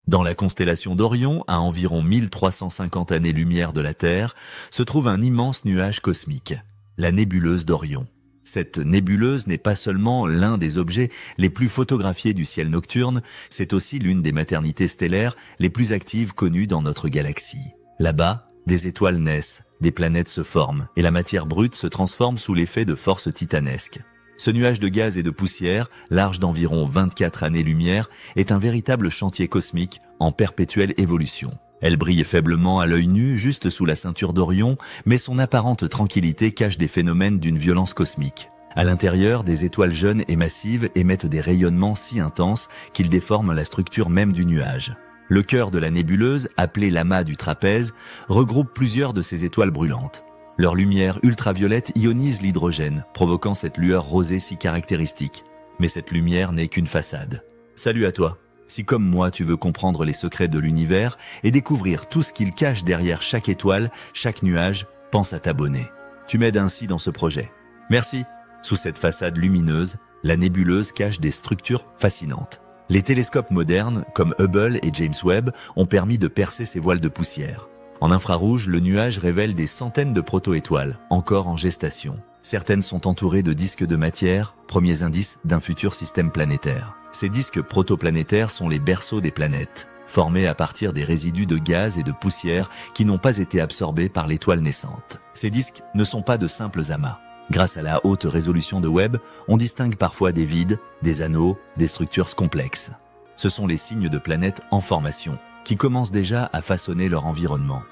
Dans la constellation d'Orion, à environ 1350 années-lumière de la Terre, se trouve un immense nuage cosmique, la nébuleuse d'Orion. Cette nébuleuse n'est pas seulement l'un des objets les plus photographiés du ciel nocturne, c'est aussi l'une des maternités stellaires les plus actives connues dans notre galaxie. Là-bas, des étoiles naissent, des planètes se forment, et la matière brute se transforme sous l'effet de forces titanesques. Ce nuage de gaz et de poussière, large d'environ 24 années-lumière, est un véritable chantier cosmique en perpétuelle évolution. Elle brille faiblement à l'œil nu, juste sous la ceinture d'Orion, mais son apparente tranquillité cache des phénomènes d'une violence cosmique. À l'intérieur, des étoiles jeunes et massives émettent des rayonnements si intenses qu'ils déforment la structure même du nuage. Le cœur de la nébuleuse, appelé l'amas du trapèze, regroupe plusieurs de ces étoiles brûlantes. Leur lumière ultraviolette ionise l'hydrogène, provoquant cette lueur rosée si caractéristique. Mais cette lumière n'est qu'une façade. Salut à toi! Si comme moi tu veux comprendre les secrets de l'univers et découvrir tout ce qu'il cache derrière chaque étoile, chaque nuage, pense à t'abonner. Tu m'aides ainsi dans ce projet. Merci. Sous cette façade lumineuse, la nébuleuse cache des structures fascinantes. Les télescopes modernes, comme Hubble et James Webb, ont permis de percer ces voiles de poussière. En infrarouge, le nuage révèle des centaines de proto-étoiles, encore en gestation. Certaines sont entourées de disques de matière, premiers indices d'un futur système planétaire. Ces disques protoplanétaires sont les berceaux des planètes, formés à partir des résidus de gaz et de poussière qui n'ont pas été absorbés par l'étoile naissante. Ces disques ne sont pas de simples amas. Grâce à la haute résolution de Webb, on distingue parfois des vides, des anneaux, des structures complexes. Ce sont les signes de planètes en formation, qui commencent déjà à façonner leur environnement.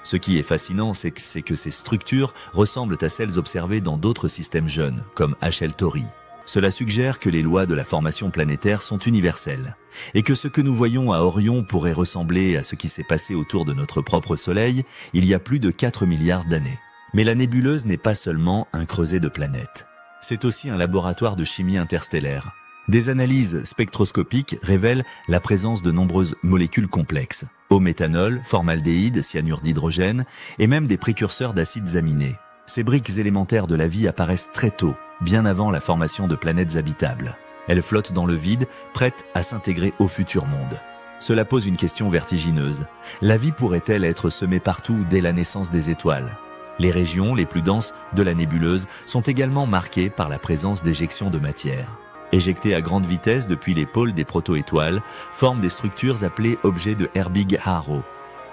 Ce qui est fascinant, c'est que ces structures ressemblent à celles observées dans d'autres systèmes jeunes, comme HL Tauri. Cela suggère que les lois de la formation planétaire sont universelles, et que ce que nous voyons à Orion pourrait ressembler à ce qui s'est passé autour de notre propre Soleil il y a plus de 4 milliards d'années. Mais la nébuleuse n'est pas seulement un creuset de planètes. C'est aussi un laboratoire de chimie interstellaire. Des analyses spectroscopiques révèlent la présence de nombreuses molécules complexes, eau méthanol, formaldéhyde, cyanure d'hydrogène et même des précurseurs d'acides aminés. Ces briques élémentaires de la vie apparaissent très tôt, bien avant la formation de planètes habitables. Elles flottent dans le vide, prêtes à s'intégrer au futur monde. Cela pose une question vertigineuse. La vie pourrait-elle être semée partout dès la naissance des étoiles ? Les régions les plus denses de la nébuleuse sont également marquées par la présence d'éjections de matière. Éjectées à grande vitesse depuis les pôles des proto-étoiles, forment des structures appelées objets de Herbig-Haro.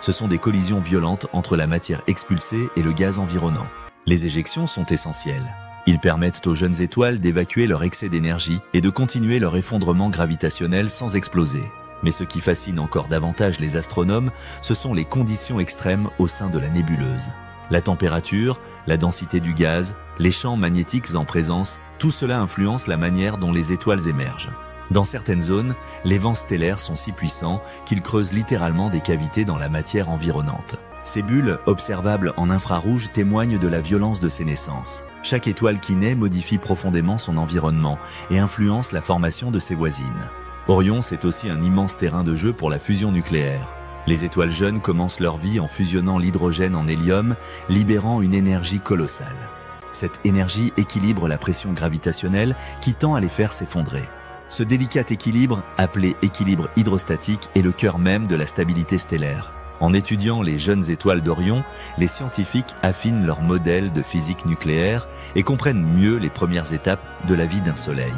Ce sont des collisions violentes entre la matière expulsée et le gaz environnant. Les éjections sont essentielles. Ils permettent aux jeunes étoiles d'évacuer leur excès d'énergie et de continuer leur effondrement gravitationnel sans exploser. Mais ce qui fascine encore davantage les astronomes, ce sont les conditions extrêmes au sein de la nébuleuse. La température, la densité du gaz, les champs magnétiques en présence, tout cela influence la manière dont les étoiles émergent. Dans certaines zones, les vents stellaires sont si puissants qu'ils creusent littéralement des cavités dans la matière environnante. Ces bulles, observables en infrarouge, témoignent de la violence de ces naissances. Chaque étoile qui naît modifie profondément son environnement et influence la formation de ses voisines. Orion, c'est aussi un immense terrain de jeu pour la fusion nucléaire. Les étoiles jeunes commencent leur vie en fusionnant l'hydrogène en hélium, libérant une énergie colossale. Cette énergie équilibre la pression gravitationnelle qui tend à les faire s'effondrer. Ce délicat équilibre, appelé équilibre hydrostatique, est le cœur même de la stabilité stellaire. En étudiant les jeunes étoiles d'Orion, les scientifiques affinent leur modèle de physique nucléaire et comprennent mieux les premières étapes de la vie d'un soleil.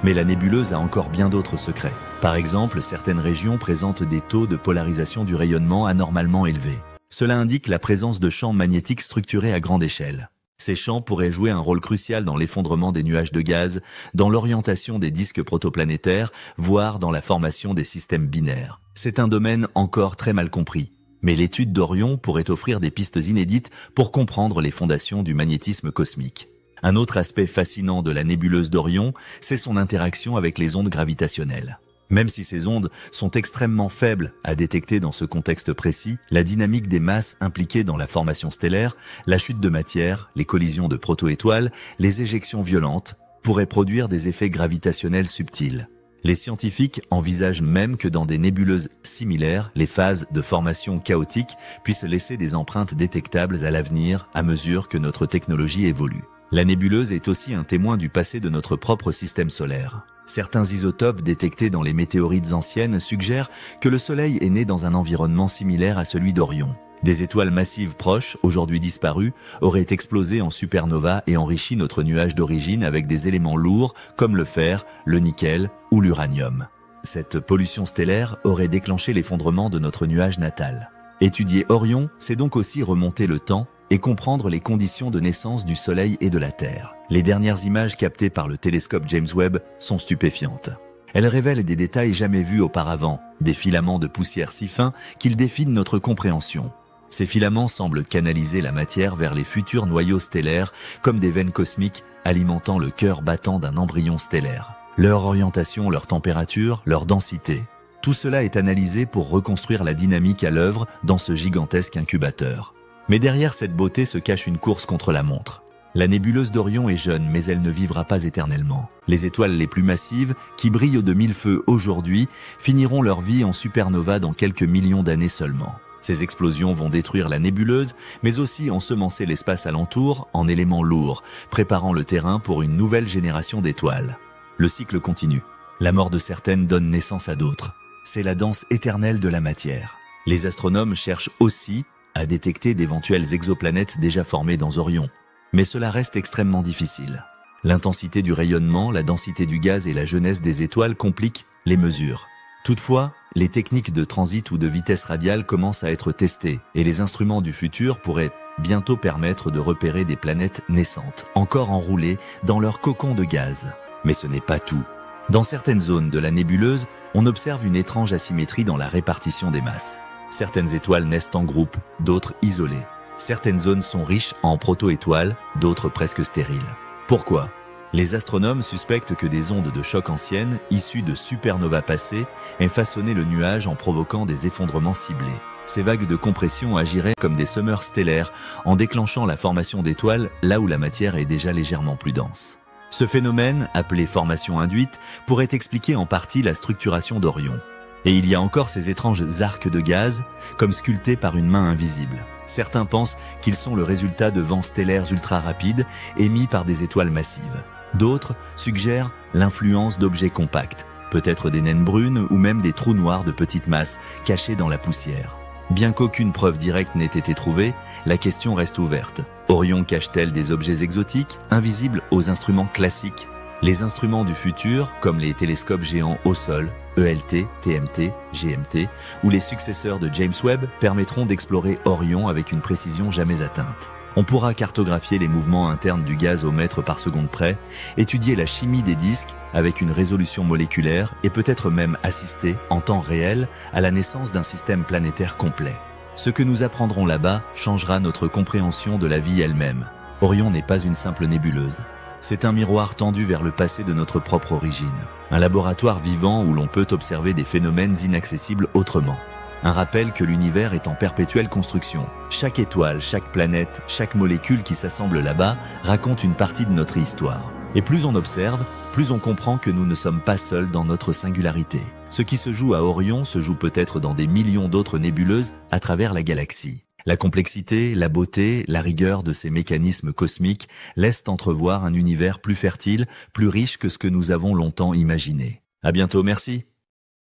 Mais la nébuleuse a encore bien d'autres secrets. Par exemple, certaines régions présentent des taux de polarisation du rayonnement anormalement élevés. Cela indique la présence de champs magnétiques structurés à grande échelle. Ces champs pourraient jouer un rôle crucial dans l'effondrement des nuages de gaz, dans l'orientation des disques protoplanétaires, voire dans la formation des systèmes binaires. C'est un domaine encore très mal compris. Mais l'étude d'Orion pourrait offrir des pistes inédites pour comprendre les fondations du magnétisme cosmique. Un autre aspect fascinant de la nébuleuse d'Orion, c'est son interaction avec les ondes gravitationnelles. Même si ces ondes sont extrêmement faibles à détecter dans ce contexte précis, la dynamique des masses impliquées dans la formation stellaire, la chute de matière, les collisions de proto-étoiles, les éjections violentes, pourraient produire des effets gravitationnels subtils. Les scientifiques envisagent même que dans des nébuleuses similaires, les phases de formation chaotique puissent laisser des empreintes détectables à l'avenir à mesure que notre technologie évolue. La nébuleuse est aussi un témoin du passé de notre propre système solaire. Certains isotopes détectés dans les météorites anciennes suggèrent que le Soleil est né dans un environnement similaire à celui d'Orion. Des étoiles massives proches, aujourd'hui disparues, auraient explosé en supernova et enrichi notre nuage d'origine avec des éléments lourds comme le fer, le nickel ou l'uranium. Cette pollution stellaire aurait déclenché l'effondrement de notre nuage natal. Étudier Orion, c'est donc aussi remonter le temps et comprendre les conditions de naissance du Soleil et de la Terre. Les dernières images captées par le télescope James Webb sont stupéfiantes. Elles révèlent des détails jamais vus auparavant, des filaments de poussière si fins qu'ils défient notre compréhension. Ces filaments semblent canaliser la matière vers les futurs noyaux stellaires comme des veines cosmiques alimentant le cœur battant d'un embryon stellaire. Leur orientation, leur température, leur densité, tout cela est analysé pour reconstruire la dynamique à l'œuvre dans ce gigantesque incubateur. Mais derrière cette beauté se cache une course contre la montre. La nébuleuse d'Orion est jeune, mais elle ne vivra pas éternellement. Les étoiles les plus massives, qui brillent de mille feux aujourd'hui, finiront leur vie en supernova dans quelques millions d'années seulement. Ces explosions vont détruire la nébuleuse, mais aussi ensemencer l'espace alentour en éléments lourds, préparant le terrain pour une nouvelle génération d'étoiles. Le cycle continue. La mort de certaines donne naissance à d'autres. C'est la danse éternelle de la matière. Les astronomes cherchent aussi à détecter d'éventuelles exoplanètes déjà formées dans Orion. Mais cela reste extrêmement difficile. L'intensité du rayonnement, la densité du gaz et la jeunesse des étoiles compliquent les mesures. Toutefois, les techniques de transit ou de vitesse radiale commencent à être testées et les instruments du futur pourraient bientôt permettre de repérer des planètes naissantes, encore enroulées dans leur cocon de gaz. Mais ce n'est pas tout. Dans certaines zones de la nébuleuse, on observe une étrange asymétrie dans la répartition des masses. Certaines étoiles naissent en groupe, d'autres isolées. Certaines zones sont riches en proto-étoiles, d'autres presque stériles. Pourquoi ? Les astronomes suspectent que des ondes de choc anciennes, issues de supernovas passées, aient façonné le nuage en provoquant des effondrements ciblés. Ces vagues de compression agiraient comme des semeurs stellaires, en déclenchant la formation d'étoiles là où la matière est déjà légèrement plus dense. Ce phénomène, appelé formation induite, pourrait expliquer en partie la structuration d'Orion. Et il y a encore ces étranges arcs de gaz, comme sculptés par une main invisible. Certains pensent qu'ils sont le résultat de vents stellaires ultra rapides émis par des étoiles massives. D'autres suggèrent l'influence d'objets compacts, peut-être des naines brunes ou même des trous noirs de petite masse cachés dans la poussière. Bien qu'aucune preuve directe n'ait été trouvée, la question reste ouverte. Orion cache-t-elle des objets exotiques, invisibles aux instruments classiques ? Les instruments du futur, comme les télescopes géants au sol, ELT, TMT, GMT, ou les successeurs de James Webb, permettront d'explorer Orion avec une précision jamais atteinte. On pourra cartographier les mouvements internes du gaz au mètre par seconde près, étudier la chimie des disques avec une résolution moléculaire et peut-être même assister, en temps réel, à la naissance d'un système planétaire complet. Ce que nous apprendrons là-bas changera notre compréhension de la vie elle-même. Orion n'est pas une simple nébuleuse. C'est un miroir tendu vers le passé de notre propre origine. Un laboratoire vivant où l'on peut observer des phénomènes inaccessibles autrement. Un rappel que l'univers est en perpétuelle construction. Chaque étoile, chaque planète, chaque molécule qui s'assemble là-bas raconte une partie de notre histoire. Et plus on observe, plus on comprend que nous ne sommes pas seuls dans notre singularité. Ce qui se joue à Orion se joue peut-être dans des millions d'autres nébuleuses à travers la galaxie. La complexité, la beauté, la rigueur de ces mécanismes cosmiques laissent entrevoir un univers plus fertile, plus riche que ce que nous avons longtemps imaginé. À bientôt, merci.